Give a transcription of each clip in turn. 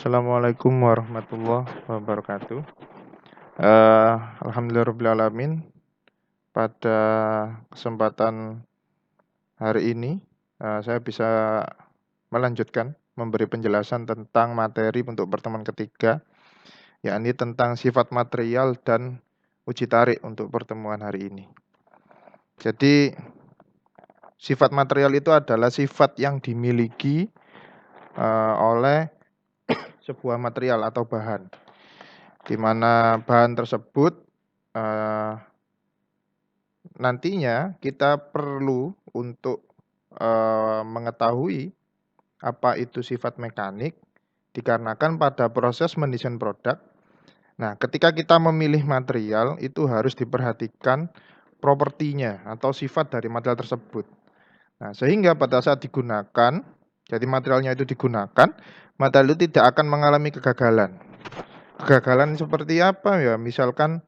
Assalamualaikum warahmatullahi wabarakatuh. Alhamdulillahirobbilalamin. Pada kesempatan hari ini, saya bisa melanjutkan memberi penjelasan tentang materi untuk pertemuan ketiga, yakni tentang sifat material dan uji tarik untuk pertemuan hari ini. Jadi, sifat material itu adalah sifat yang dimiliki oleh sebuah material atau bahan, di mana bahan tersebut nantinya kita perlu untuk mengetahui apa itu sifat mekanik, dikarenakan pada proses mendesain produk. Nah, ketika kita memilih material, itu harus diperhatikan propertinya atau sifat dari material tersebut. Nah, sehingga pada saat digunakan, jadi materialnya itu digunakan, material itu tidak akan mengalami kegagalan. Kegagalan seperti apa ya? Misalkan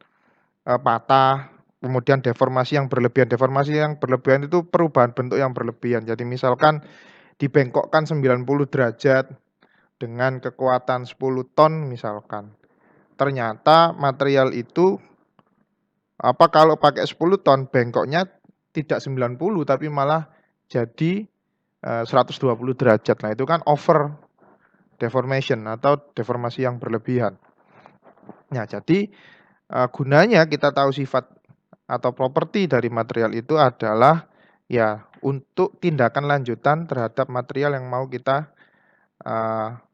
patah, kemudian deformasi yang berlebihan. Deformasi yang berlebihan itu perubahan bentuk yang berlebihan. Jadi misalkan dibengkokkan 90 derajat dengan kekuatan 10 ton misalkan. Ternyata material itu kalau pakai 10 ton bengkoknya tidak 90 tapi malah jadi 120 derajat. Nah, itu kan over deformation atau deformasi yang berlebihan. Nah, jadi gunanya kita tahu sifat atau properti dari material itu adalah ya untuk tindakan lanjutan terhadap material yang mau kita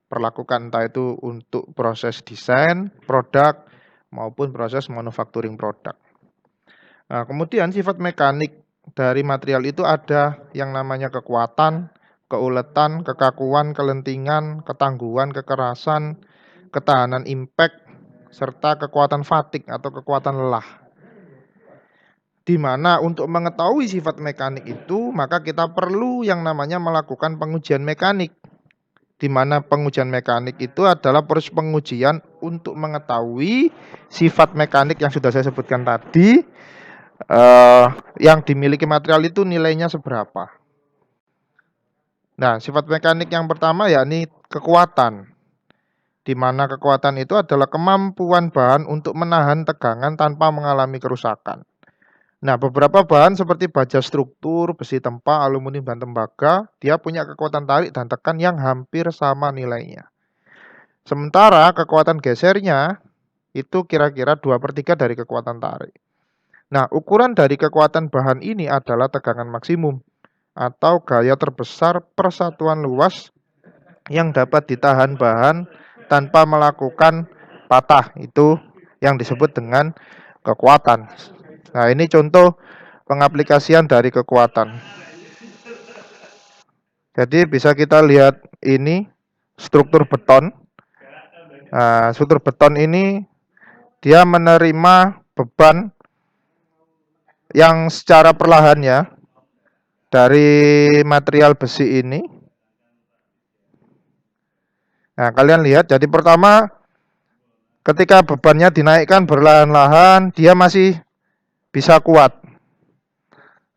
perlakukan, entah itu untuk proses desain produk maupun proses manufacturing produk. Nah, kemudian sifat mekanik dari material itu ada yang namanya kekuatan, keuletan, kekakuan, kelentingan, ketangguhan, kekerasan, ketahanan impact, serta kekuatan fatigue atau kekuatan lelah. Di mana untuk mengetahui sifat mekanik itu, maka kita perlu yang namanya melakukan pengujian mekanik. Di mana pengujian mekanik itu adalah proses pengujian untuk mengetahui sifat mekanik yang sudah saya sebutkan tadi, yang dimiliki material itu nilainya seberapa. Nah, sifat mekanik yang pertama yakni kekuatan, di mana kekuatan itu adalah kemampuan bahan untuk menahan tegangan tanpa mengalami kerusakan. Nah, beberapa bahan seperti baja struktur, besi tempa, aluminium, dan tembaga, dia punya kekuatan tarik dan tekan yang hampir sama nilainya. Sementara kekuatan gesernya itu kira-kira 2/3 dari kekuatan tarik. Nah, ukuran dari kekuatan bahan ini adalah tegangan maksimum atau gaya terbesar persatuan luas yang dapat ditahan bahan tanpa melakukan patah. Itu yang disebut dengan kekuatan. Nah, ini contoh pengaplikasian dari kekuatan. Jadi bisa kita lihat ini struktur beton. Nah, struktur beton ini dia menerima beban yang secara perlahan ya dari material besi ini. Nah, kalian lihat, jadi pertama ketika bebannya dinaikkan berlahan-lahan, dia masih bisa kuat.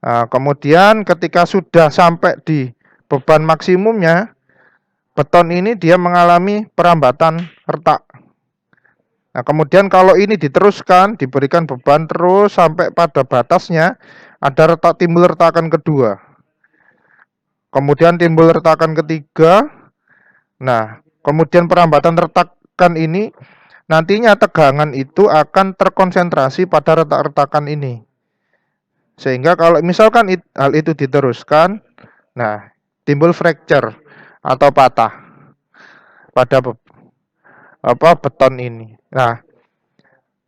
Nah, kemudian ketika sudah sampai di beban maksimumnya, beton ini dia mengalami perambatan retak. Nah, kemudian kalau ini diteruskan, diberikan beban terus sampai pada batasnya, ada timbul retakan kedua. Kemudian timbul retakan ketiga. Nah, kemudian perambatan retakan ini, nantinya tegangan itu akan terkonsentrasi pada retak-retakan ini. Sehingga kalau misalkan hal itu diteruskan, nah, timbul fracture atau patah pada beton ini. Nah,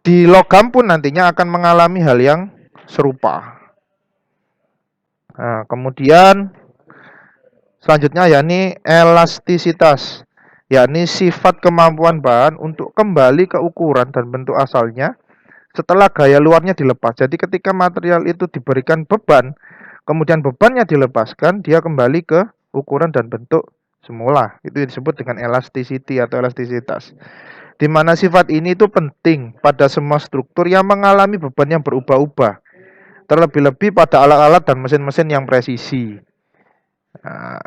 di logam pun nantinya akan mengalami hal yang serupa. Nah, kemudian selanjutnya yakni elastisitas, yakni sifat kemampuan bahan untuk kembali ke ukuran dan bentuk asalnya setelah gaya luarnya dilepas. Jadi ketika material itu diberikan beban, kemudian bebannya dilepaskan, dia kembali ke ukuran dan bentuk semula. Itu disebut dengan elasticity atau elastisitas. Di mana sifat ini itu penting pada semua struktur yang mengalami beban yang berubah-ubah. Terlebih-lebih pada alat-alat dan mesin-mesin yang presisi. Nah,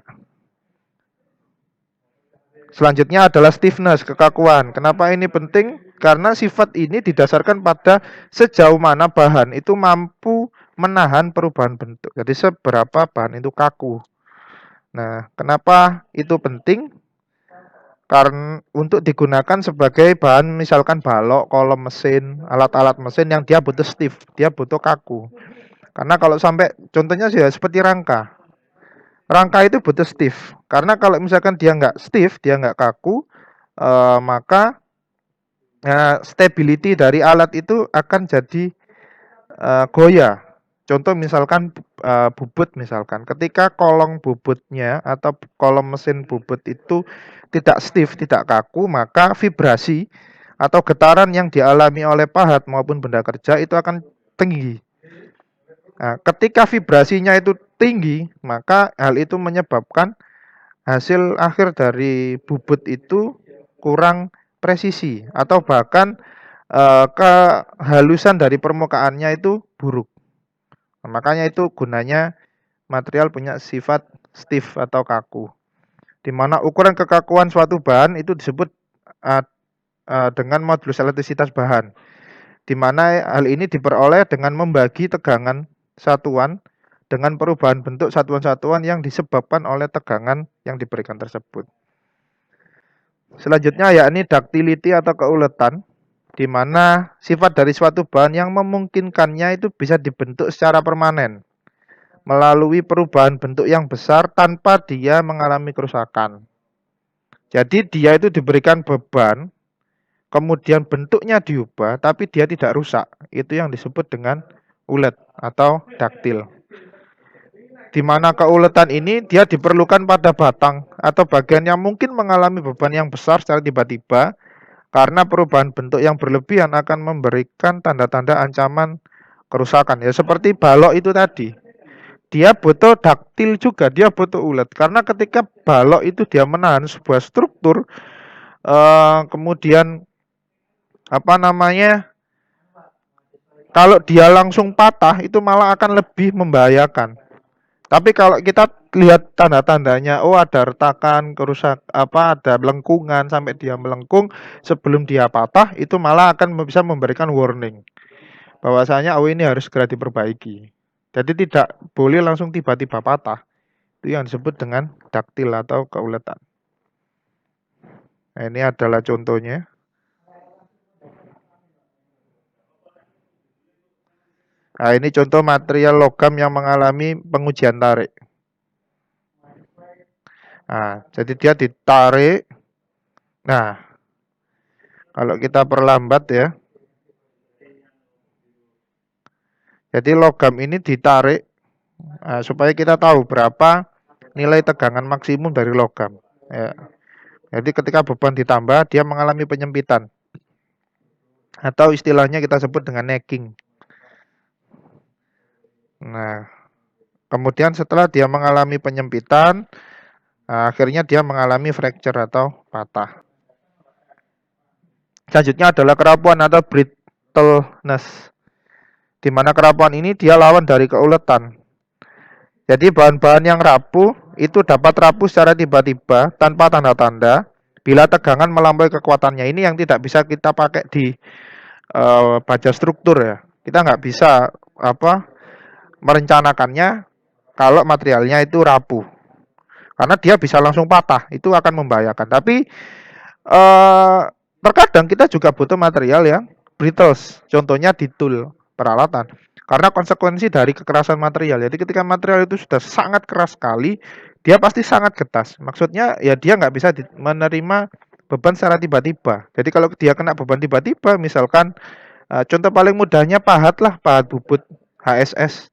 Selanjutnya adalah stiffness, kekakuan. Kenapa ini penting? Karena sifat ini didasarkan pada sejauh mana bahan itu mampu menahan perubahan bentuk. Jadi seberapa bahan itu kaku. Nah, kenapa itu penting? Karena untuk digunakan sebagai bahan misalkan balok, kolom mesin, alat-alat mesin yang dia butuh stiff, dia butuh kaku. Karena kalau sampai contohnya sih ya, seperti rangka. Rangka itu butuh stiff. Karena kalau misalkan dia nggak stiff, dia nggak kaku, maka stability dari alat itu akan jadi goyah. Contoh misalkan bubut misalkan, ketika kolong bubutnya atau kolom mesin bubut itu tidak stiff, tidak kaku, maka vibrasi atau getaran yang dialami oleh pahat maupun benda kerja itu akan tinggi. Nah, ketika vibrasinya itu tinggi, maka hal itu menyebabkan hasil akhir dari bubut itu kurang presisi atau bahkan kehalusan dari permukaannya itu buruk. Nah, makanya itu gunanya material punya sifat stiff atau kaku. Di mana ukuran kekakuan suatu bahan itu disebut dengan modulus elastisitas bahan. Di mana hal ini diperoleh dengan membagi tegangan satuan dengan perubahan bentuk satuan-satuan yang disebabkan oleh tegangan yang diberikan tersebut. Selanjutnya yakni ductility atau keuletan, di mana sifat dari suatu bahan yang memungkinkannya itu bisa dibentuk secara permanen melalui perubahan bentuk yang besar tanpa dia mengalami kerusakan. Jadi dia itu diberikan beban, kemudian bentuknya diubah, tapi dia tidak rusak. Itu yang disebut dengan ulet atau daktil. Di mana keuletan ini dia diperlukan pada batang atau bagian yang mungkin mengalami beban yang besar secara tiba-tiba, karena perubahan bentuk yang berlebihan akan memberikan tanda-tanda ancaman kerusakan. Ya seperti balok itu tadi. Dia butuh daktil juga, dia butuh ulet. Karena ketika balok itu dia menahan sebuah struktur, kemudian apa namanya, kalau dia langsung patah itu malah akan lebih membahayakan. Tapi kalau kita lihat tanda-tandanya, oh ada retakan, kerusak apa, ada lengkungan sampai dia melengkung sebelum dia patah, itu malah akan bisa memberikan warning bahwasanya oh ini harus segera diperbaiki. Jadi tidak boleh langsung tiba-tiba patah. Itu yang disebut dengan daktil atau keuletan. Nah, ini adalah contohnya. Nah, ini contoh material logam yang mengalami pengujian tarik. Nah, jadi dia ditarik. Nah, kalau kita perlambat ya. Jadi logam ini ditarik supaya kita tahu berapa nilai tegangan maksimum dari logam. Ya. Jadi ketika beban ditambah, dia mengalami penyempitan. Atau istilahnya kita sebut dengan necking. Nah, kemudian setelah dia mengalami penyempitan, akhirnya dia mengalami fracture atau patah. Selanjutnya adalah kerapuan atau brittleness. Di mana kerapuan ini dia lawan dari keuletan. Jadi bahan-bahan yang rapuh itu dapat rapuh secara tiba-tiba tanpa tanda-tanda bila tegangan melampaui kekuatannya. Ini yang tidak bisa kita pakai di baja struktur ya. Kita nggak bisa merencanakannya kalau materialnya itu rapuh. Karena dia bisa langsung patah, itu akan membahayakan. Tapi terkadang kita juga butuh material yang brittle. Contohnya di tool peralatan. Karena konsekuensi dari kekerasan material. Jadi ketika material itu sudah sangat keras sekali, dia pasti sangat getas. Maksudnya ya dia nggak bisa menerima beban secara tiba-tiba. Jadi kalau dia kena beban tiba-tiba, misalkan contoh paling mudahnya pahat lah, pahat bubut HSS.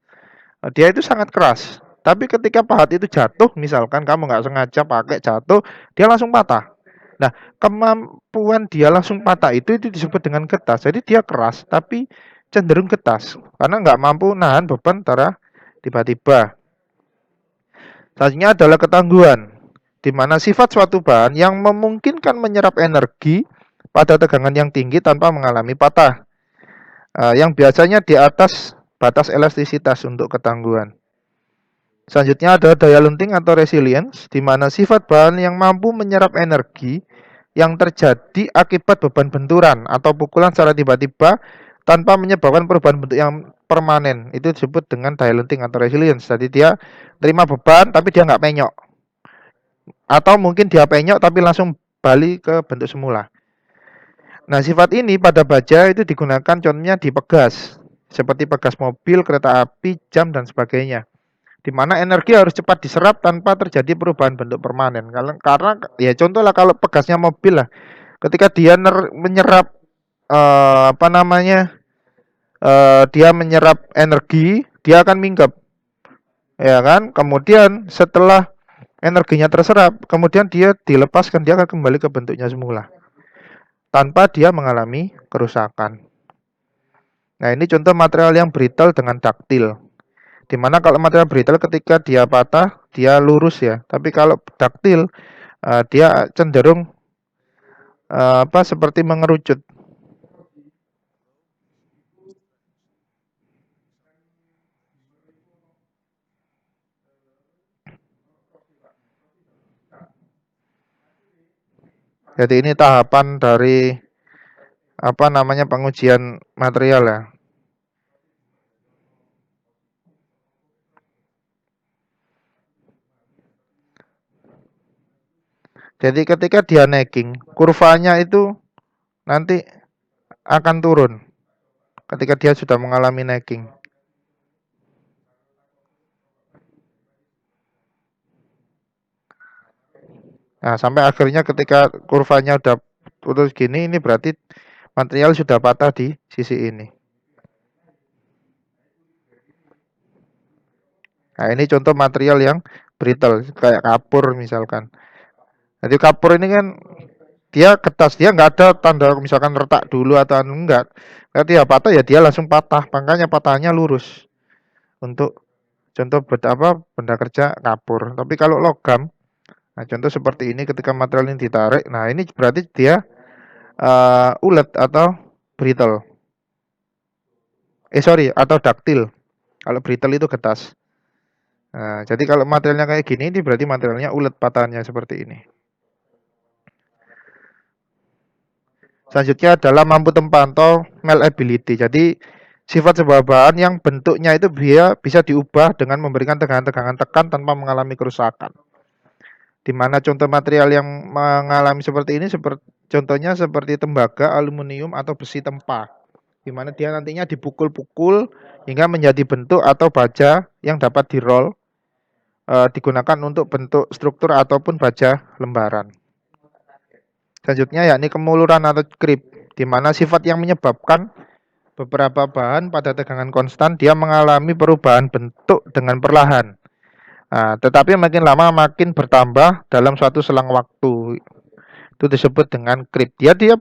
Dia itu sangat keras. Tapi ketika pahat itu jatuh, misalkan kamu nggak sengaja pakai jatuh, dia langsung patah. Nah, kemampuan dia langsung patah itu disebut dengan getas. Jadi dia keras, tapi cenderung getas. Karena nggak mampu nahan beban secara tiba-tiba. Selanjutnya adalah ketangguhan, di mana sifat suatu bahan yang memungkinkan menyerap energi pada tegangan yang tinggi tanpa mengalami patah. Yang biasanya di atas batas elastisitas untuk ketangguhan. Selanjutnya ada daya lenting atau resilience, di mana sifat bahan yang mampu menyerap energi yang terjadi akibat beban benturan atau pukulan secara tiba-tiba tanpa menyebabkan perubahan bentuk yang permanen. Itu disebut dengan daya lenting atau resilience. Jadi dia terima beban tapi dia nggak penyok. Atau mungkin dia penyok tapi langsung balik ke bentuk semula. Nah, sifat ini pada baja itu digunakan contohnya di pegas, seperti pegas mobil, kereta api, jam, dan sebagainya. Di mana energi harus cepat diserap tanpa terjadi perubahan bentuk permanen. Karena ya contohlah kalau pegasnya mobil lah, ketika dia menyerap apa namanya, dia menyerap energi, dia akan minggat, ya kan? Kemudian setelah energinya terserap, kemudian dia dilepaskan, dia akan kembali ke bentuknya semula tanpa dia mengalami kerusakan. Nah, ini contoh material yang brittle dengan daktil. Dimana kalau material brittle ketika dia patah, dia lurus ya. Tapi kalau daktil, dia cenderung seperti mengerucut. Jadi ini tahapan dari pengujian material ya. Jadi ketika dia necking, kurvanya itu nanti akan turun ketika dia sudah mengalami necking. Nah, sampai akhirnya ketika kurvanya udah putus gini, ini berarti material sudah patah di sisi ini. Nah, ini contoh material yang brittle, kayak kapur misalkan. Jadi kapur ini kan dia kertas, dia nggak ada tanda misalkan retak dulu atau enggak. Kalau dia patah ya dia langsung patah, makanya patahnya lurus. Untuk contoh benda kerja kapur. Tapi kalau logam, nah contoh seperti ini ketika material ini ditarik, nah ini berarti dia ulet atau brittle. Atau daktil. Kalau brittle itu kertas. Nah, jadi kalau materialnya kayak gini, ini berarti materialnya ulet patahnya seperti ini. Selanjutnya adalah mampu tempantau malleability. Jadi sifat sebuah bahan yang bentuknya itu bisa diubah dengan memberikan tegangan-tegangan tekan tanpa mengalami kerusakan. Di mana contoh material yang mengalami seperti ini contohnya seperti tembaga, aluminium atau besi tempa. Di mana dia nantinya dipukul-pukul hingga menjadi bentuk atau baja yang dapat di-roll, digunakan untuk bentuk struktur ataupun baja lembaran. Selanjutnya yakni kemuluran atau creep, di mana sifat yang menyebabkan beberapa bahan pada tegangan konstan dia mengalami perubahan bentuk dengan perlahan. Nah, tetapi makin lama makin bertambah dalam suatu selang waktu. Itu disebut dengan creep. Dia dia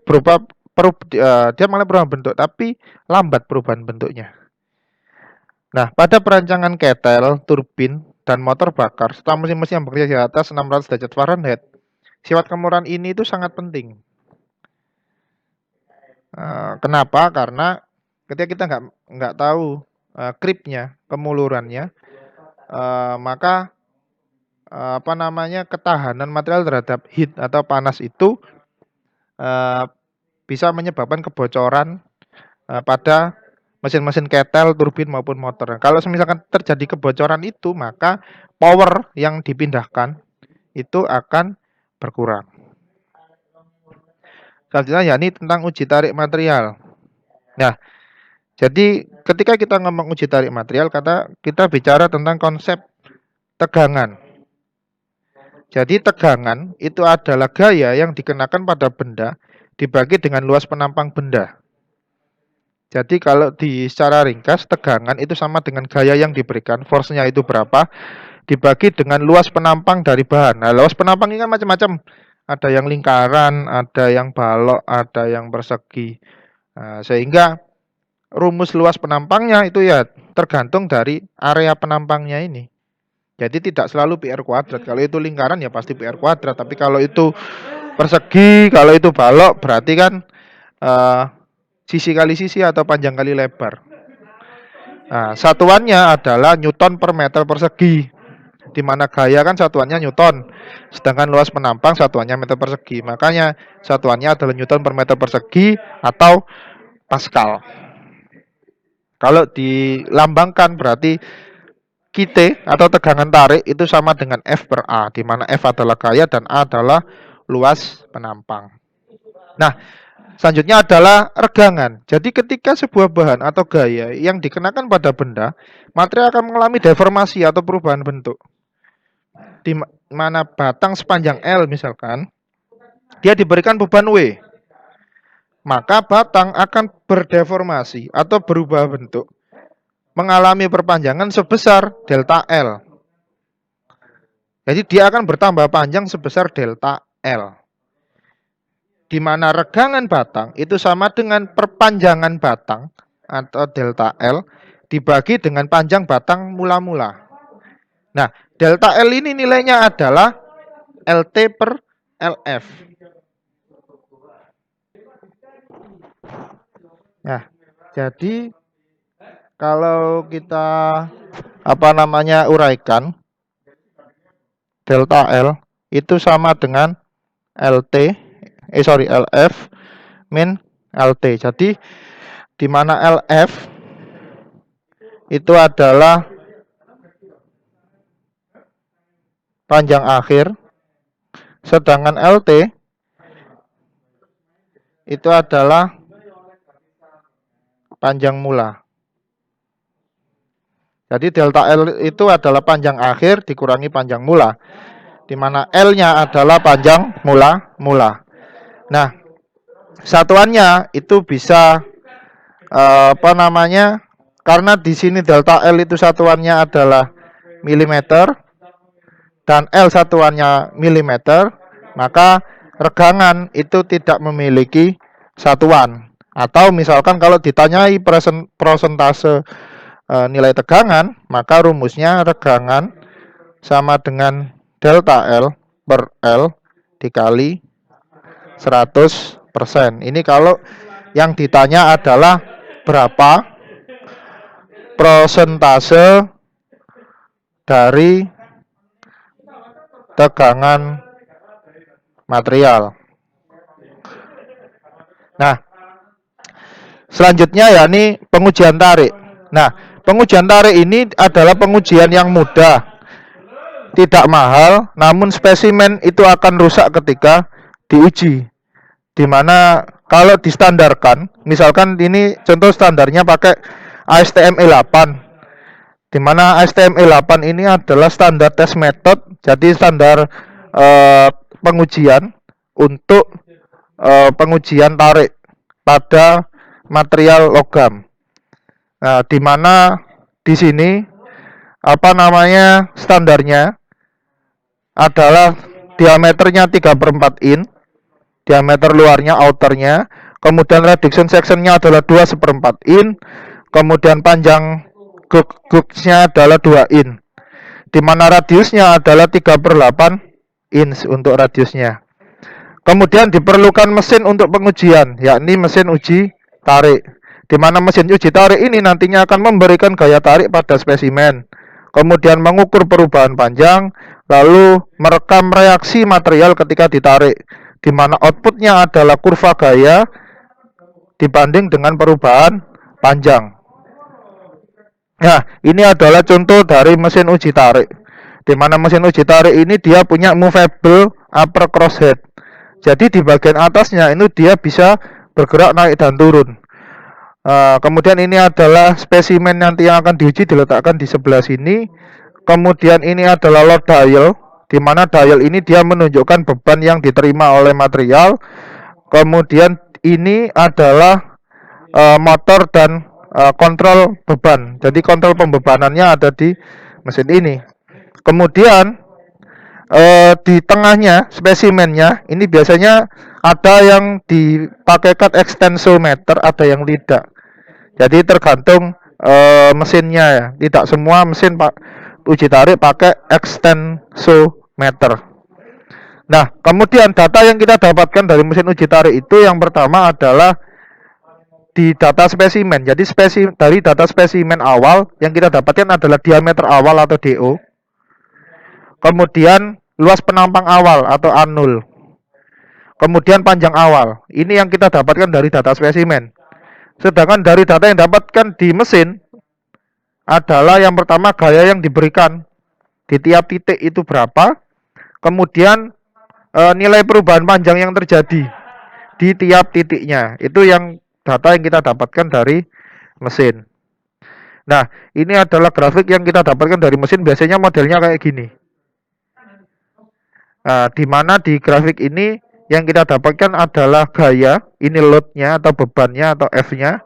malah berubah bentuk tapi lambat perubahan bentuknya. Nah, pada perancangan ketel, turbin, dan motor bakar, serta mesin-mesin yang bekerja di atas 600 derajat Fahrenheit, sifat kemurahan ini itu sangat penting. Kenapa? Karena ketika kita nggak tahu creepnya, kemulurannya, maka ketahanan material terhadap heat atau panas itu bisa menyebabkan kebocoran pada mesin-mesin ketel, turbin maupun motor. Kalau misalkan terjadi kebocoran itu, maka power yang dipindahkan itu akan berkurang. Selanjutnya yakni tentang uji tarik material. Nah, jadi ketika kita ngomong uji tarik material, kita bicara tentang konsep tegangan. Jadi tegangan itu adalah gaya yang dikenakan pada benda dibagi dengan luas penampang benda. Jadi kalau secara ringkas, tegangan itu sama dengan gaya yang diberikan, force-nya itu berapa, dibagi dengan luas penampang dari bahan. Nah, luas penampang ini kan macam-macam. Ada yang lingkaran, ada yang balok, ada yang persegi. Nah, sehingga rumus luas penampangnya itu ya tergantung dari area penampangnya ini. Jadi tidak selalu PR kuadrat. Kalau itu lingkaran ya pasti PR kuadrat. Tapi kalau itu persegi, kalau itu balok, berarti kan sisi kali sisi atau panjang kali lebar. Nah, satuannya adalah Newton per meter persegi. Di mana gaya kan satuannya Newton, sedangkan luas penampang satuannya meter persegi. Makanya satuannya adalah Newton per meter persegi atau Pascal. Kalau dilambangkan berarti QT atau tegangan tarik itu sama dengan F per A, di mana F adalah gaya dan A adalah luas penampang. Nah, selanjutnya adalah regangan. Jadi ketika sebuah bahan atau gaya yang dikenakan pada benda, material akan mengalami deformasi atau perubahan bentuk. Di mana batang sepanjang L misalkan, dia diberikan beban W, maka batang akan berdeformasi atau berubah bentuk, mengalami perpanjangan sebesar delta L. Jadi dia akan bertambah panjang sebesar delta L. Di mana regangan batang itu sama dengan perpanjangan batang atau delta L dibagi dengan panjang batang mula-mula. Nah, delta L ini nilainya adalah LT per LF. Nah, jadi kalau kita uraikan, delta L itu sama dengan LF min LT. Jadi di mana LF itu adalah panjang akhir, sedangkan LT itu adalah panjang mula. Jadi delta L itu adalah panjang akhir dikurangi panjang mula, di mana L-nya adalah panjang mula. Nah, satuannya itu bisa karena di sini delta L itu satuannya adalah milimeter dan L satuannya milimeter, maka regangan itu tidak memiliki satuan. Atau misalkan kalau ditanyai persentase nilai tegangan, maka rumusnya regangan sama dengan delta L per L dikali 100%. Ini kalau yang ditanya adalah berapa persentase dari tegangan material. Nah, selanjutnya yakni pengujian tarik. Nah, pengujian tarik ini adalah pengujian yang mudah, tidak mahal, namun spesimen itu akan rusak ketika diuji. Dimana kalau distandarkan, misalkan ini contoh standarnya pakai ASTM E8, dimana ASTM E8 ini adalah standar test method, jadi standar pengujian untuk pengujian tarik pada material logam. Nah, di mana di sini standarnya adalah diameternya 3/4 in, diameter luarnya outernya, kemudian reduction sectionnya adalah 2/4 in, kemudian panjang gauge-nya adalah 2 in, di mana radiusnya adalah 3/8 inch untuk radiusnya. Kemudian diperlukan mesin untuk pengujian, yakni mesin uji tarik, di mana mesin uji tarik ini nantinya akan memberikan gaya tarik pada spesimen, kemudian mengukur perubahan panjang, lalu merekam reaksi material ketika ditarik, di mana outputnya adalah kurva gaya dibanding dengan perubahan panjang. Nah, ini adalah contoh dari mesin uji tarik, di mana mesin uji tarik ini dia punya movable upper crosshead. Jadi di bagian atasnya ini dia bisa bergerak naik dan turun. Kemudian ini adalah spesimen nanti yang akan diuji, diletakkan di sebelah sini. Kemudian ini adalah load dial, di mana dial ini dia menunjukkan beban yang diterima oleh material. Kemudian ini adalah motor dan kontrol beban. Jadi kontrol pembebanannya ada di mesin ini. Kemudian di tengahnya spesimennya ini biasanya ada yang dipakaikan extensometer, ada yang tidak. Jadi tergantung mesinnya ya. Tidak semua mesin uji tarik pakai extensometer. Nah, kemudian data yang kita dapatkan dari mesin uji tarik itu yang pertama adalah di data spesimen. Jadi dari data spesimen awal yang kita dapatkan adalah diameter awal atau DO. kemudian luas penampang awal atau A0, kemudian panjang awal. Ini yang kita dapatkan dari data spesimen. Sedangkan dari data yang dapatkan di mesin adalah yang pertama gaya yang diberikan di tiap titik itu berapa, kemudian nilai perubahan panjang yang terjadi di tiap titiknya. Itu yang data yang kita dapatkan dari mesin. Nah, ini adalah grafik yang kita dapatkan dari mesin, biasanya modelnya kayak gini. Nah, di mana di grafik ini yang kita dapatkan adalah gaya, ini loadnya atau bebannya atau F-nya,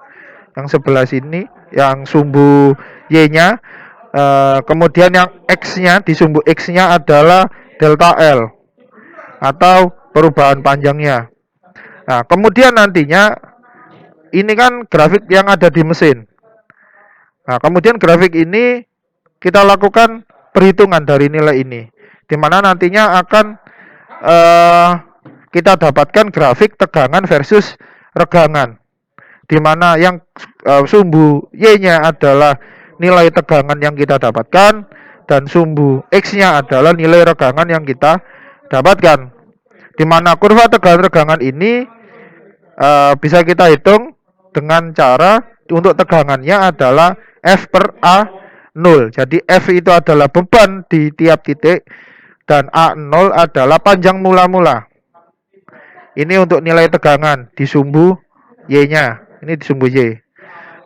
yang sebelah sini, yang sumbu Y-nya, kemudian yang X-nya, di sumbu X-nya adalah delta L atau perubahan panjangnya. Nah, kemudian nantinya ini kan grafik yang ada di mesin. Nah, kemudian grafik ini kita lakukan perhitungan dari nilai ini, di mana nantinya akan kita dapatkan grafik tegangan versus regangan, di mana yang sumbu Y-nya adalah nilai tegangan yang kita dapatkan dan sumbu X-nya adalah nilai regangan yang kita dapatkan. Di mana kurva tegangan regangan ini bisa kita hitung dengan cara untuk tegangannya adalah F per A0. Jadi F itu adalah beban di tiap titik dan A0 adalah panjang mula-mula. Ini untuk nilai tegangan di sumbu Y-nya. Ini di sumbu Y.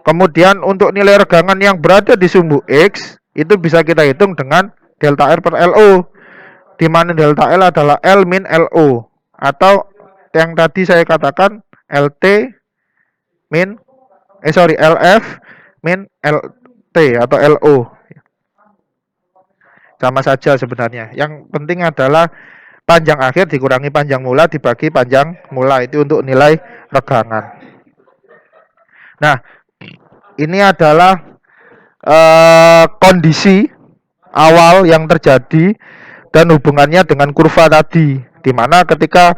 Kemudian untuk nilai regangan yang berada di sumbu X itu bisa kita hitung dengan delta R per LO, di mana delta L adalah L min LO, atau yang tadi saya katakan LT min LF min LT atau LO. Sama saja sebenarnya. Yang penting adalah panjang akhir dikurangi panjang mula dibagi panjang mula, itu untuk nilai regangan. Nah, ini adalah kondisi awal yang terjadi dan hubungannya dengan kurva tadi, di mana ketika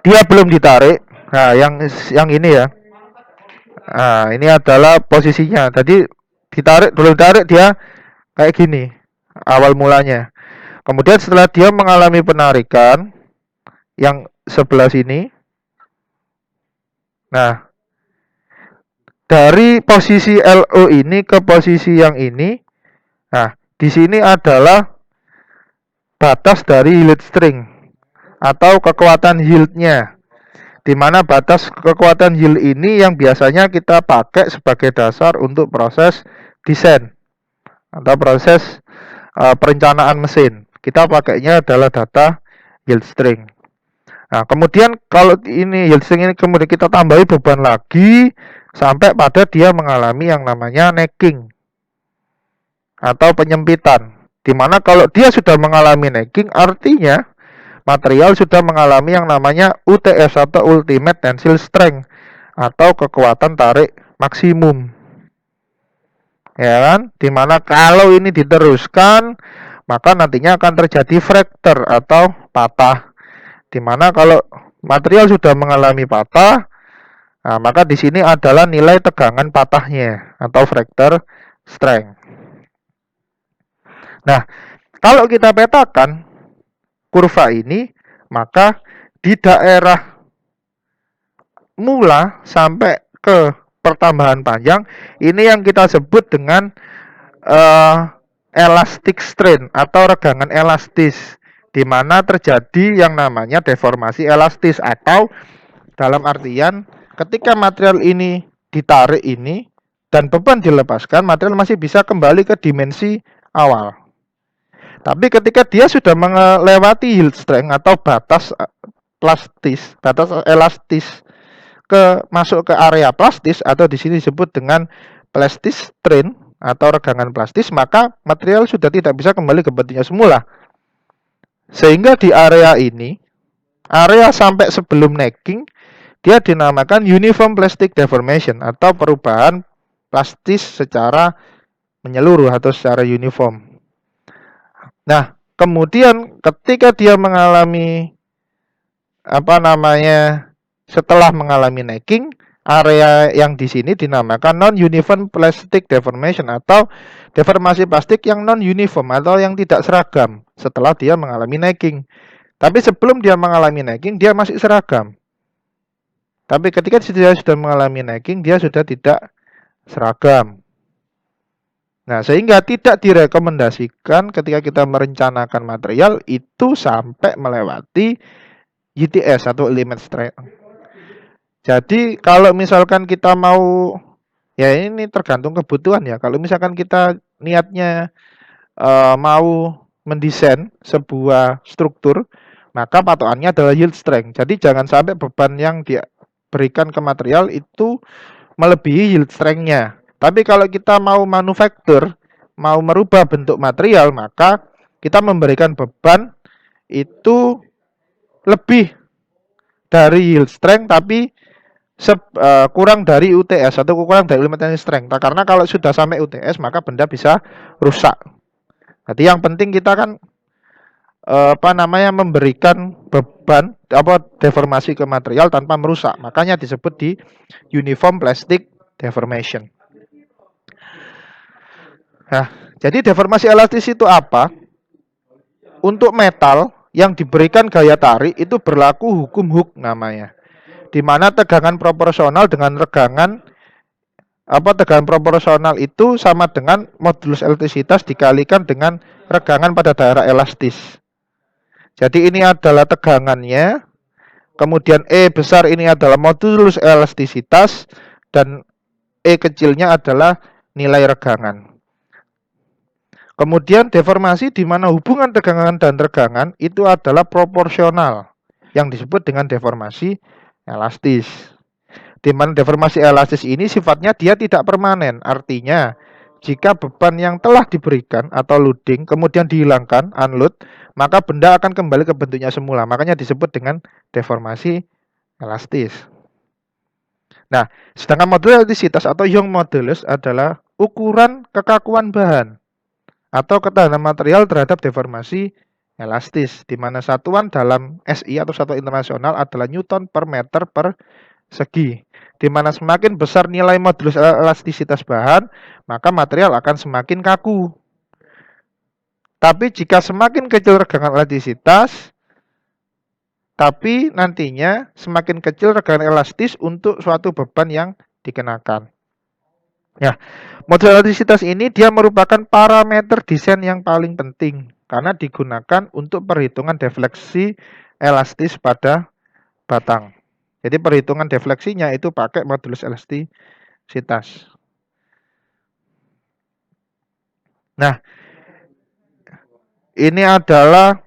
dia belum ditarik, nah yang ini ya, nah ini adalah posisinya. Tadi belum ditarik dia kayak gini awal mulanya. Kemudian setelah dia mengalami penarikan yang sebelah sini, nah dari posisi LO ini ke posisi yang ini, nah di sini adalah batas dari yield string atau kekuatan yieldnya, di mana batas kekuatan yield ini yang biasanya kita pakai sebagai dasar untuk proses desain atau proses perencanaan mesin. Kita pakainya adalah data yield string. Nah, kemudian kalau ini yield string ini kemudian kita tambahi beban lagi sampai pada dia mengalami yang namanya necking atau penyempitan. Dimana kalau dia sudah mengalami necking, artinya material sudah mengalami yang namanya UTS atau Ultimate Tensile Strength atau kekuatan tarik maksimum. Ya kan? Dimana kalau ini diteruskan, maka nantinya akan terjadi fracture atau patah. Dimana kalau material sudah mengalami patah, nah, maka di sini adalah nilai tegangan patahnya atau fracture strength. Nah, kalau kita petakan kurva ini, maka di daerah mula sampai ke pertambahan panjang, ini yang kita sebut dengan elastic strain atau regangan elastis, di mana terjadi yang namanya deformasi elastis, atau dalam artian ketika material ini ditarik ini dan beban dilepaskan, material masih bisa kembali ke dimensi awal. Tapi ketika dia sudah melewati yield strength atau batas elastis masuk ke area plastis, atau di sini disebut dengan plastis strain atau regangan plastis, maka material sudah tidak bisa kembali ke bentuknya semula. Sehingga di area ini, area sampai sebelum necking, dia dinamakan uniform plastic deformation atau perubahan plastis secara menyeluruh atau secara uniform. Nah, kemudian ketika dia mengalami setelah mengalami necking, area yang di sini dinamakan non-uniform plastic deformation atau deformasi plastik yang non-uniform atau yang tidak seragam setelah dia mengalami necking. Tapi sebelum dia mengalami necking, dia masih seragam. Tapi ketika dia sudah mengalami necking, dia sudah tidak seragam. Nah, sehingga tidak direkomendasikan ketika kita merencanakan material itu sampai melewati YTS atau limit strength. Jadi kalau misalkan kita mau, ya ini tergantung kebutuhan ya. Kalau misalkan kita niatnya mau mendesain sebuah struktur, maka patokannya adalah yield strength. Jadi jangan sampai beban yang diberikan ke material itu melebihi yield strength-nya. Tapi kalau kita mau manufaktur, mau merubah bentuk material, maka kita memberikan beban itu lebih dari yield strength tapi kurang dari UTS atau kurang dari limited strength. Nah, karena kalau sudah sampai UTS maka benda bisa rusak. Jadi yang penting kita kan memberikan beban deformasi ke material tanpa merusak. Makanya disebut di uniform plastic deformation. Nah, jadi deformasi elastis itu apa? Untuk metal yang diberikan gaya tarik itu berlaku hukum Hooke namanya. Di mana tegangan proporsional dengan tegangan proporsional itu sama dengan modulus elastisitas dikalikan dengan regangan pada daerah elastis. Jadi ini adalah tegangannya, kemudian E besar ini adalah modulus elastisitas, dan E kecilnya adalah nilai regangan. Kemudian deformasi di mana hubungan tegangan dan regangan itu adalah proporsional, yang disebut dengan deformasi elastis. Di mana deformasi elastis ini sifatnya dia tidak permanen. Artinya, jika beban yang telah diberikan atau loading kemudian dihilangkan, unload, maka benda akan kembali ke bentuknya semula. Makanya disebut dengan deformasi elastis. Nah, sedangkan modulus elastisitas atau Young modulus adalah ukuran kekakuan bahan atau ketahanan material terhadap deformasi elastis, di mana satuan dalam SI atau satuan internasional adalah Newton per meter per segi. Di mana semakin besar nilai modulus elastisitas bahan, maka material akan semakin kaku. Tapi jika semakin kecil regangan elastisitas, tapi nantinya semakin kecil regangan elastis untuk suatu beban yang dikenakan. Ya, modulus elastisitas ini dia merupakan parameter desain yang paling penting karena digunakan untuk perhitungan defleksi elastis pada batang. Jadi perhitungan defleksinya itu pakai modulus elastisitas. Nah, ini adalah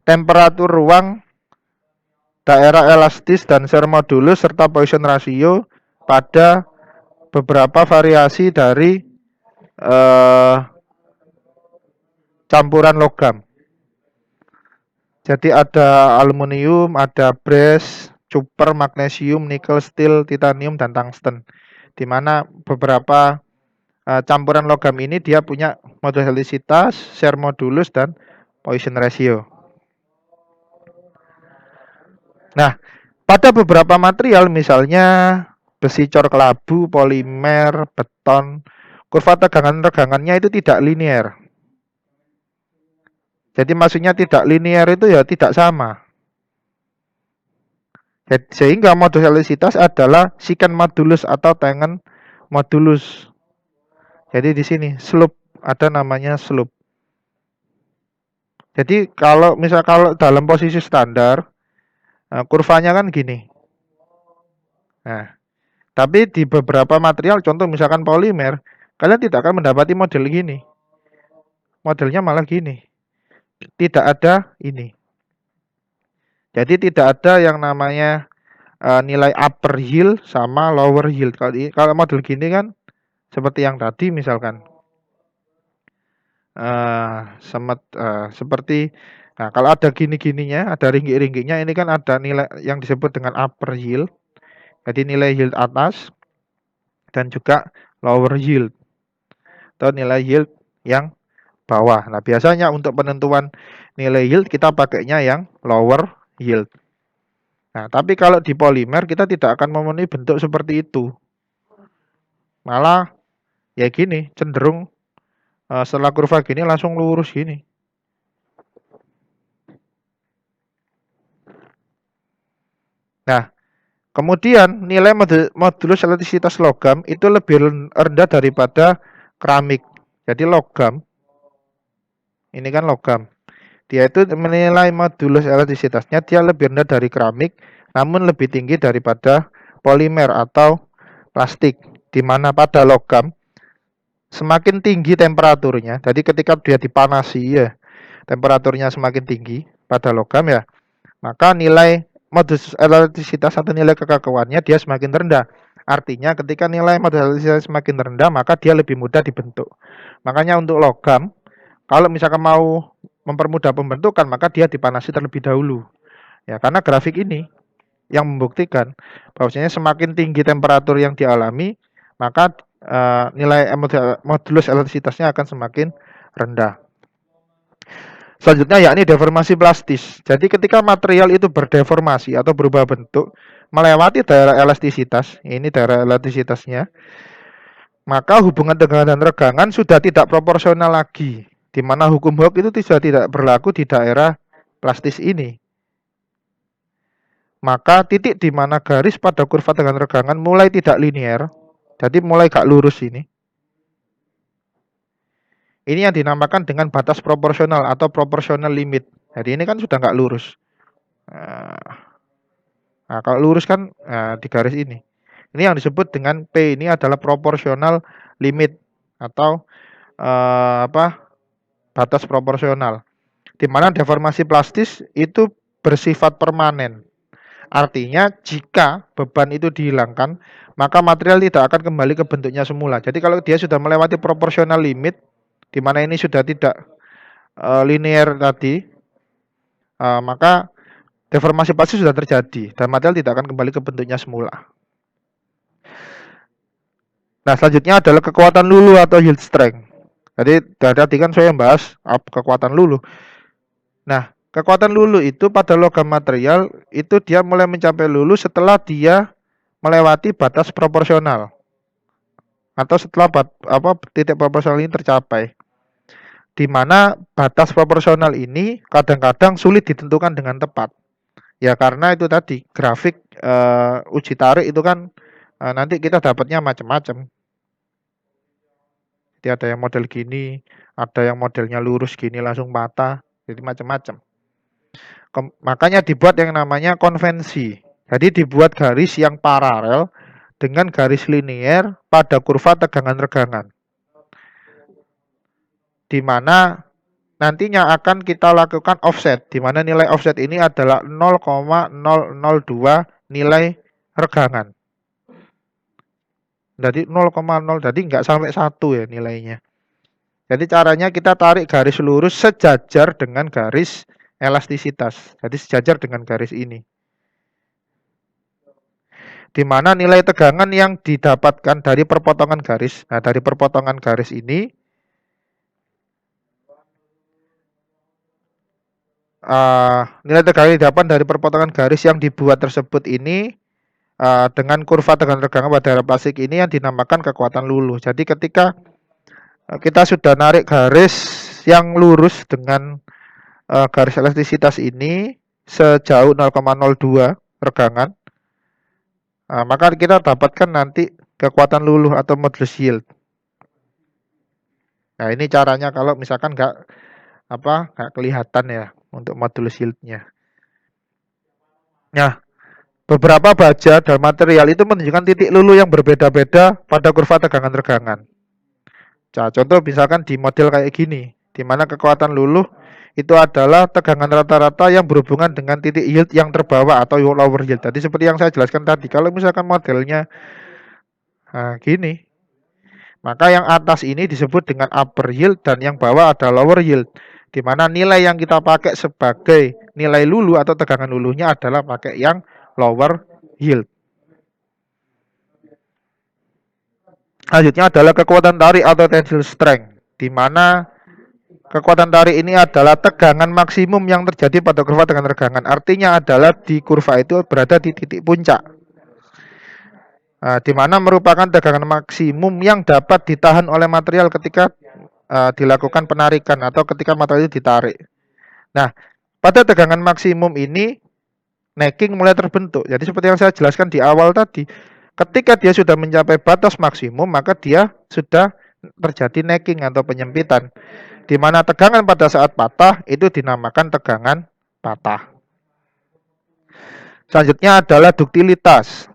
temperatur ruang, daerah elastis dan shear modulus serta Poisson ratio pada beberapa variasi dari campuran logam. Jadi ada aluminium, ada brass, copper, magnesium, nikel, steel, titanium, dan tungsten. Di mana beberapa campuran logam ini dia punya modulus elastisitas, shear modulus, dan Poisson ratio. Nah, pada beberapa material misalnya besi cor kelabu, polimer, beton, kurva tegangan-regangannya itu tidak linear. Jadi maksudnya tidak linear itu ya tidak sama. Sehingga modulus elastisitas adalah secant modulus atau tangen modulus. Jadi di sini slope, ada namanya slope. Jadi kalau dalam posisi standar, kurvanya kan gini. Nah, tapi di beberapa material, contoh misalkan polimer, kalian tidak akan mendapati model gini. Modelnya malah gini. Tidak ada ini. Jadi tidak ada yang namanya nilai upper yield sama lower yield. Kalau model gini kan seperti yang tadi misalkan. Seperti kalau ada gini-gininya, ada ringgik-ringgiknya, ini kan ada nilai yang disebut dengan upper yield. Jadi nilai yield atas dan juga lower yield atau nilai yield yang bawah. Nah, biasanya untuk penentuan nilai yield kita pakainya yang lower yield. Nah, tapi kalau di polimer kita tidak akan memenuhi bentuk seperti itu. Malah ya gini, cenderung setelah kurva gini langsung lurus gini. Nah, kemudian nilai modulus elastisitas logam itu lebih rendah daripada keramik. Jadi logam, ini kan logam. Dia itu menilai modulus elastisitasnya dia lebih rendah dari keramik, namun lebih tinggi daripada polimer atau plastik. Di mana pada logam semakin tinggi temperaturnya, jadi ketika dia dipanasi ya, temperaturnya semakin tinggi pada logam ya, maka nilai modulus elastisitas atau nilai kekakuannya dia semakin rendah. Artinya ketika nilai modulus elastisitas semakin rendah, maka dia lebih mudah dibentuk. Makanya untuk logam, kalau misalkan mau mempermudah pembentukan, maka dia dipanasi terlebih dahulu. Ya, karena grafik ini yang membuktikan bahwasanya semakin tinggi temperatur yang dialami, maka nilai modulus elastisitasnya akan semakin rendah. Selanjutnya yakni deformasi plastis. Jadi ketika material itu berdeformasi atau berubah bentuk melewati daerah elastisitas, ini daerah elastisitasnya, maka hubungan tegangan dan regangan sudah tidak proporsional lagi, di mana hukum Hooke itu sudah tidak berlaku di daerah plastis ini. Maka titik di mana garis pada kurva tegangan regangan mulai tidak linear, jadi mulai gak lurus ini. Ini yang dinamakan dengan batas proporsional atau proportional limit. Jadi ini kan sudah nggak lurus. Nah, kalau lurus kan di garis ini. Ini yang disebut dengan P, ini adalah proportional limit atau batas proporsional. Di mana deformasi plastis itu bersifat permanen. Artinya jika beban itu dihilangkan, maka material tidak akan kembali ke bentuknya semula. Jadi kalau dia sudah melewati proportional limit, di mana ini sudah tidak linear tadi, maka deformasi plastis sudah terjadi dan material tidak akan kembali ke bentuknya semula. Nah, selanjutnya adalah kekuatan lulu atau yield strength. Jadi tadi kan saya membahas kekuatan lulu. Nah, kekuatan lulu itu pada logam material itu dia mulai mencapai lulu setelah dia melewati batas proporsional atau setelah titik proporsional ini tercapai. Di mana batas proporsional ini kadang-kadang sulit ditentukan dengan tepat. Ya karena itu tadi grafik uji tarik itu kan nanti kita dapatnya macam-macam. Jadi ada yang model gini, ada yang modelnya lurus gini langsung patah, jadi macam-macam. Makanya dibuat yang namanya konvensi. Jadi dibuat garis yang paralel dengan garis linier pada kurva tegangan regangan. Di mana nantinya akan kita lakukan offset, di mana nilai offset ini adalah 0,002 nilai regangan. Jadi 0,0, jadi nggak sampai 1 ya nilainya. Jadi caranya kita tarik garis lurus sejajar dengan garis elastisitas. Jadi sejajar dengan garis ini. Di mana nilai tegangan yang didapatkan dari perpotongan garis. Nah, dari perpotongan garis ini nilai tegangan yang didapat dari perpotongan garis yang dibuat tersebut ini dengan kurva tegangan regangan pada daerah plastik ini yang dinamakan kekuatan lulu. Jadi ketika kita sudah narik garis yang lurus dengan garis elastisitas ini sejauh 0,02 regangan, maka kita dapatkan nanti kekuatan luluh atau modulus yield. Nah ini caranya kalau misalkan nggak kelihatan ya untuk modulus yieldnya. Nah beberapa baja dan material itu menunjukkan titik luluh yang berbeda-beda pada kurva tegangan regangan. Nah, contoh misalkan di model kayak gini, di mana kekuatan luluh itu adalah tegangan rata-rata yang berhubungan dengan titik yield yang terbawa atau lower yield. Jadi seperti yang saya jelaskan tadi, kalau misalkan modelnya gini, maka yang atas ini disebut dengan upper yield dan yang bawah ada lower yield. Di mana nilai yang kita pakai sebagai nilai luluh atau tegangan luluhnya adalah pakai yang lower yield. Selanjutnya adalah kekuatan tarik atau tensile strength, di mana Kekuatan tarik ini adalah tegangan maksimum yang terjadi pada kurva dengan tegangan. Artinya adalah di kurva itu berada di titik puncak. Di mana merupakan tegangan maksimum yang dapat ditahan oleh material ketika dilakukan penarikan atau ketika material itu ditarik. Nah, pada tegangan maksimum ini necking mulai terbentuk. Jadi seperti yang saya jelaskan di awal tadi, ketika dia sudah mencapai batas maksimum, maka dia sudah terjadi necking atau penyempitan. Di mana tegangan pada saat patah itu dinamakan tegangan patah. Selanjutnya adalah duktilitas.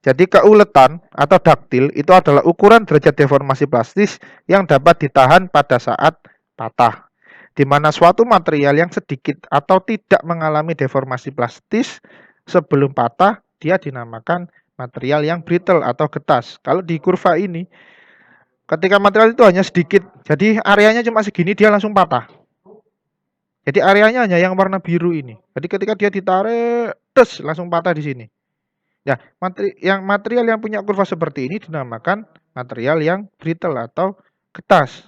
Jadi keuletan atau daktil itu adalah ukuran derajat deformasi plastis yang dapat ditahan pada saat patah. Di mana suatu material yang sedikit atau tidak mengalami deformasi plastis sebelum patah, dia dinamakan material yang brittle atau getas. Kalau di kurva ini, ketika material itu hanya sedikit, jadi areanya cuma segini, dia langsung patah. Jadi areanya hanya yang warna biru ini. Jadi ketika dia ditarik, langsung patah di sini. Ya, material yang punya kurva seperti ini dinamakan material yang brittle atau getas.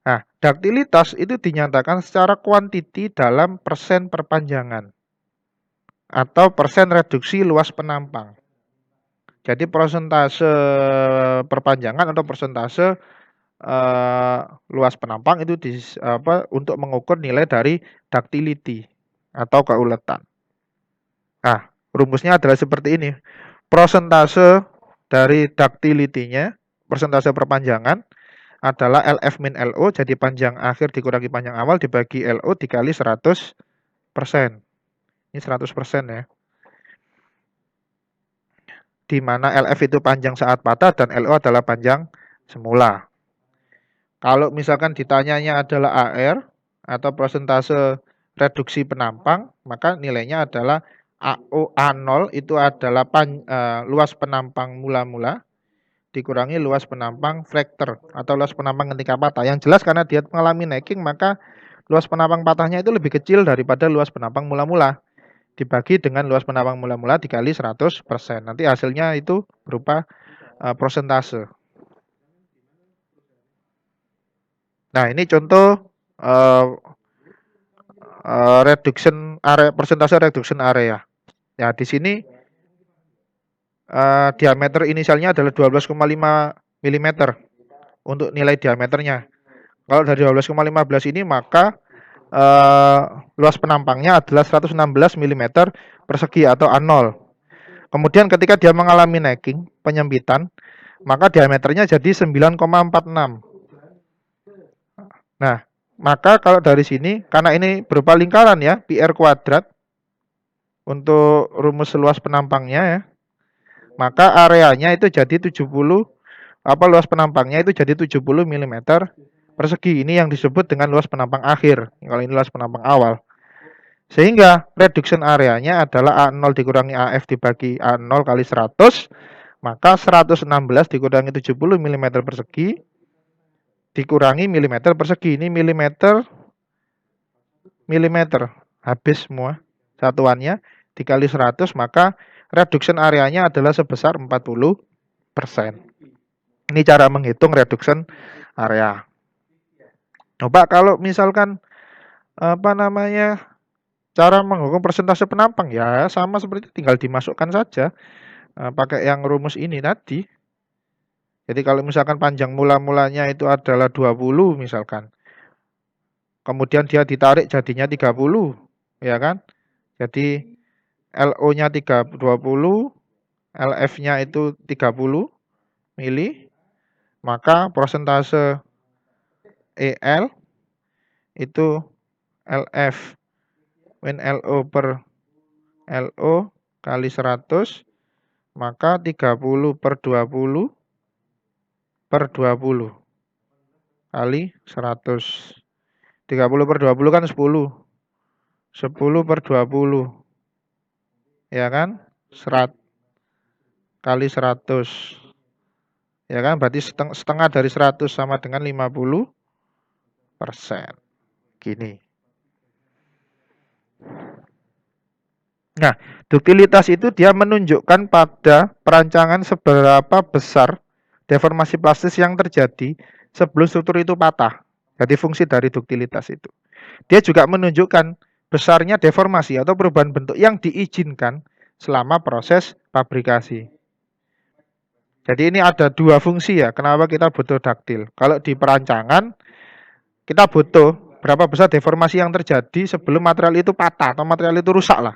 Nah, daktilitas itu dinyatakan secara kuantiti dalam persen perpanjangan atau persen reduksi luas penampang. Jadi persentase perpanjangan atau persentase luas penampang itu untuk mengukur nilai dari ductility atau keuletan. Nah, rumusnya adalah seperti ini. Persentase dari ductility-nya, persentase perpanjangan adalah LF min LO, jadi panjang akhir dikurangi panjang awal dibagi LO dikali 100%. Ini 100% ya. Di mana LF itu panjang saat patah dan LO adalah panjang semula. Kalau misalkan ditanyanya adalah AR atau persentase reduksi penampang, maka nilainya adalah A0 itu adalah luas penampang mula-mula dikurangi luas penampang fracture atau luas penampang ketika patah. Yang jelas karena dia mengalami necking, maka luas penampang patahnya itu lebih kecil daripada luas penampang mula-mula. Dibagi dengan luas penampang mula-mula dikali 100%. Nanti hasilnya itu berupa persentase. Nah, ini contoh reduction area, persentase reduction area. Ya, di sini diameter inisialnya adalah 12,5 mm untuk nilai diameternya. Kalau dari 12,15 ini maka luas penampangnya adalah 116 mm persegi atau A0. Kemudian ketika dia mengalami necking, penyempitan, maka diameternya jadi 9,46. Nah, maka kalau dari sini, karena ini berupa lingkaran ya, pi r kuadrat, untuk rumus luas penampangnya ya, maka areanya itu jadi 70, luas penampangnya itu jadi 70 mm persegi. Ini yang disebut dengan luas penampang akhir, kalau ini luas penampang awal. Sehingga reduction areanya adalah A0 dikurangi AF dibagi A0 kali 100, maka 116 dikurangi 70 mm persegi, dikurangi milimeter persegi. Ini milimeter, habis semua satuannya, dikali 100, maka reduction areanya adalah sebesar 40%. Ini cara menghitung reduction area. Coba kalau misalkan cara menghitung persentase penampang ya sama seperti tinggal dimasukkan saja pakai yang rumus ini tadi. Jadi kalau misalkan panjang mula-mulanya itu adalah 20 misalkan. Kemudian dia ditarik jadinya 30, ya kan? Jadi LO-nya 20, LF-nya itu 30 mili, maka persentase EL itu LF min LO per LO kali 100, maka 30 per 20 per 20 kali 100. 30 per 20 kan 10. 10 per 20. Ya kan? 100 kali 100. Ya kan? Berarti setengah dari 100 sama dengan 50%. Gini. Nah, duktilitas itu dia menunjukkan pada perancangan seberapa besar deformasi plastis yang terjadi sebelum struktur itu patah. Jadi fungsi dari duktilitas itu. Dia juga menunjukkan besarnya deformasi atau perubahan bentuk yang diizinkan selama proses fabrikasi. Jadi ini ada dua fungsi ya, kenapa kita butuh daktil. Kalau di perancangan, kita butuh berapa besar deformasi yang terjadi sebelum material itu patah atau material itu rusak lah.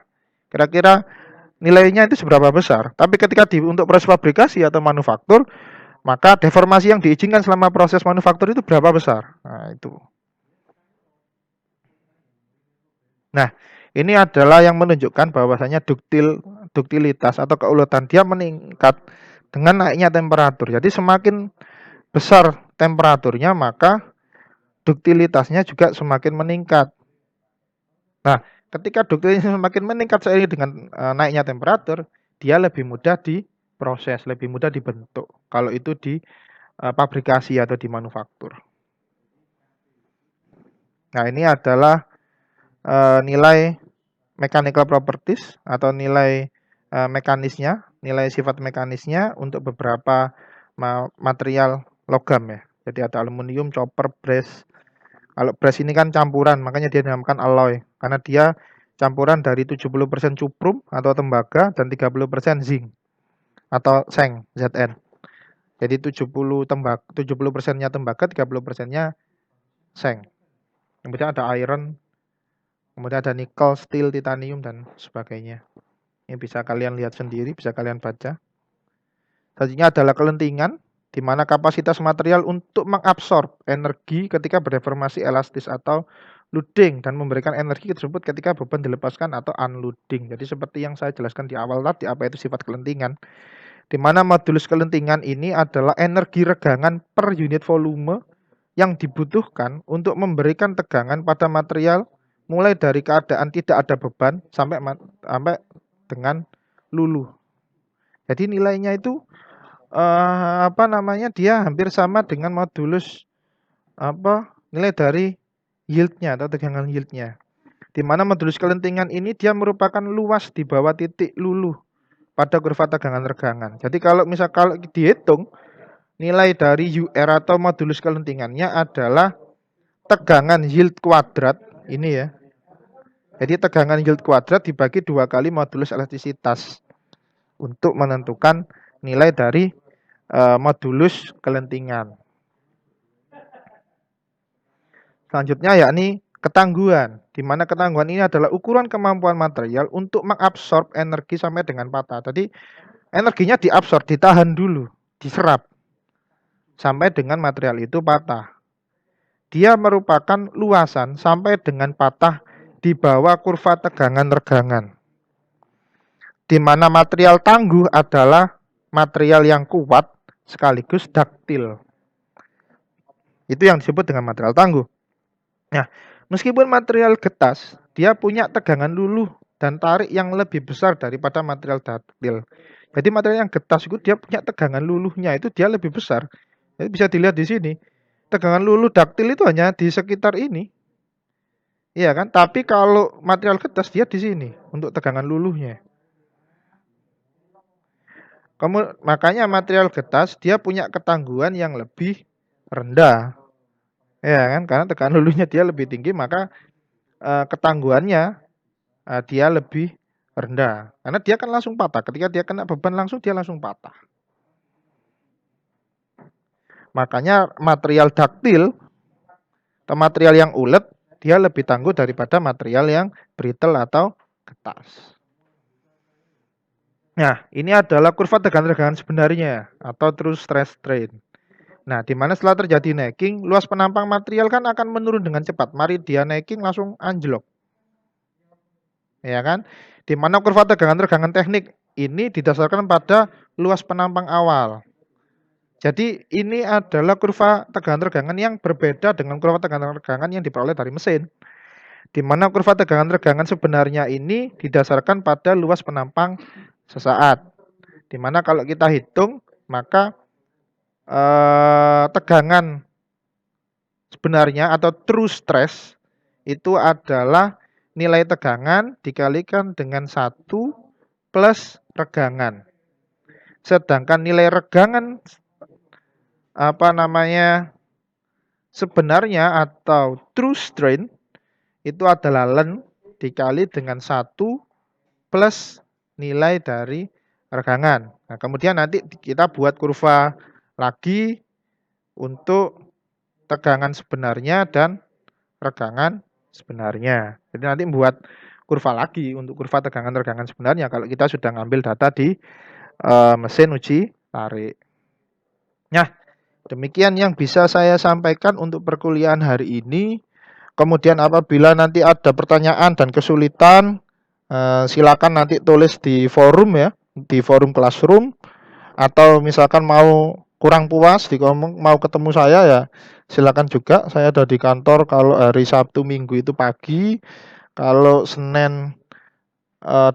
Kira-kira nilainya itu seberapa besar. Tapi ketika untuk proses fabrikasi atau manufaktur, maka deformasi yang diizinkan selama proses manufaktur itu berapa besar. Nah, itu. Nah, ini adalah yang menunjukkan bahwasanya duktilitas atau keuletan dia meningkat dengan naiknya temperatur. Jadi semakin besar temperaturnya, maka duktilitasnya juga semakin meningkat. Nah, ketika duktilitasnya semakin meningkat seiring dengan naiknya temperatur, dia lebih mudah diproses, lebih mudah dibentuk. Kalau itu di pabrikasi atau di manufaktur. Nah, ini adalah nilai mechanical properties atau nilai mekanisnya, nilai sifat mekanisnya untuk beberapa material logam ya. Jadi ada aluminium, copper, brass. Kalau brass ini kan campuran, makanya dia dinamakan alloy karena dia campuran dari 70% cuprum atau tembaga dan 30% zinc atau seng Zn. Jadi 70%-nya tembaga, 30%-nya seng. Kemudian ada iron, kemudian ada nikel, steel, titanium dan sebagainya. Ini bisa kalian lihat sendiri, bisa kalian baca. Selanjutnya adalah kelentingan, di mana kapasitas material untuk mengabsorb energi ketika berdeformasi elastis atau loading dan memberikan energi tersebut ketika beban dilepaskan atau unloading. Jadi seperti yang saya jelaskan di awal tadi, apa itu sifat kelentingan. Di mana modulus kelentingan ini adalah energi regangan per unit volume yang dibutuhkan untuk memberikan tegangan pada material mulai dari keadaan tidak ada beban sampai dengan luluh. Jadi nilainya itu dia hampir sama dengan modulus nilai dari yieldnya atau tegangan yieldnya. Di mana modulus kelentingan ini dia merupakan luas di bawah titik luluh pada kurva tegangan regangan. Jadi kalau dihitung nilai dari UR atau modulus kelentingannya adalah tegangan yield kuadrat ini ya. Jadi tegangan yield kuadrat dibagi 2 kali modulus elastisitas untuk menentukan nilai dari modulus kelentingan. Selanjutnya yakni ketangguhan, di mana ketangguhan ini adalah ukuran kemampuan material untuk mengabsorb energi sampai dengan patah. Jadi energinya diabsorb, ditahan dulu, diserap sampai dengan material itu patah. Dia merupakan luasan sampai dengan patah di bawah kurva tegangan regangan. Di mana material tangguh adalah material yang kuat sekaligus daktil. Itu yang disebut dengan material tangguh. Nah, meskipun material getas, dia punya tegangan luluh dan tarik yang lebih besar daripada material daktil. Jadi material yang getas itu dia punya tegangan luluhnya itu dia lebih besar. Jadi bisa dilihat di sini. Tegangan luluh daktil itu hanya di sekitar ini. Iya kan? Tapi kalau material getas dia di sini untuk tegangan luluhnya. Makanya material getas dia punya ketangguhan yang lebih rendah. Ya kan? Karena tegangan luluhnya dia lebih tinggi, maka ketangguhannya dia lebih rendah. Karena dia kan langsung patah. Ketika dia kena beban langsung dia langsung patah. Makanya material daktil atau material yang ulet dia lebih tangguh daripada material yang brittle atau getas. Nah, ini adalah kurva tegangan-tegangan sebenarnya atau true stress strain. Nah, di mana setelah terjadi necking, luas penampang material kan akan menurun dengan cepat. Mari dia necking langsung anjlok. Ya kan? Di mana kurva tegangan-tegangan teknik ini didasarkan pada luas penampang awal. Jadi ini adalah kurva tegangan-tegangan yang berbeda dengan kurva tegangan-tegangan yang diperoleh dari mesin. Di mana kurva tegangan-tegangan sebenarnya ini didasarkan pada luas penampang sesaat. Di mana kalau kita hitung, maka tegangan sebenarnya atau true stress itu adalah nilai tegangan dikalikan dengan 1 plus regangan. Sedangkan nilai regangan sebenarnya atau true strain itu adalah len dikali dengan 1 plus nilai dari regangan. Nah, kemudian nanti kita buat kurva lagi untuk tegangan sebenarnya dan regangan sebenarnya. Jadi nanti buat kurva lagi untuk kurva tegangan-tegangan sebenarnya kalau kita sudah ngambil data di mesin uji tarik. Nah, demikian yang bisa saya sampaikan untuk perkuliahan hari ini. Kemudian apabila nanti ada pertanyaan dan kesulitan, silakan nanti tulis di forum ya, di forum Classroom, atau misalkan mau kurang puas mau ketemu saya ya, silakan juga. Saya ada di kantor kalau hari Sabtu Minggu itu pagi, kalau Senin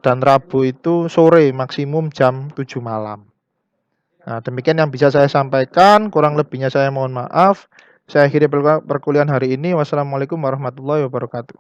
dan Rabu itu sore, maksimum jam 7 malam. Nah, demikian yang bisa saya sampaikan, kurang lebihnya saya mohon maaf. Saya akhiri perkuliahan hari ini. Wassalamualaikum warahmatullahi wabarakatuh.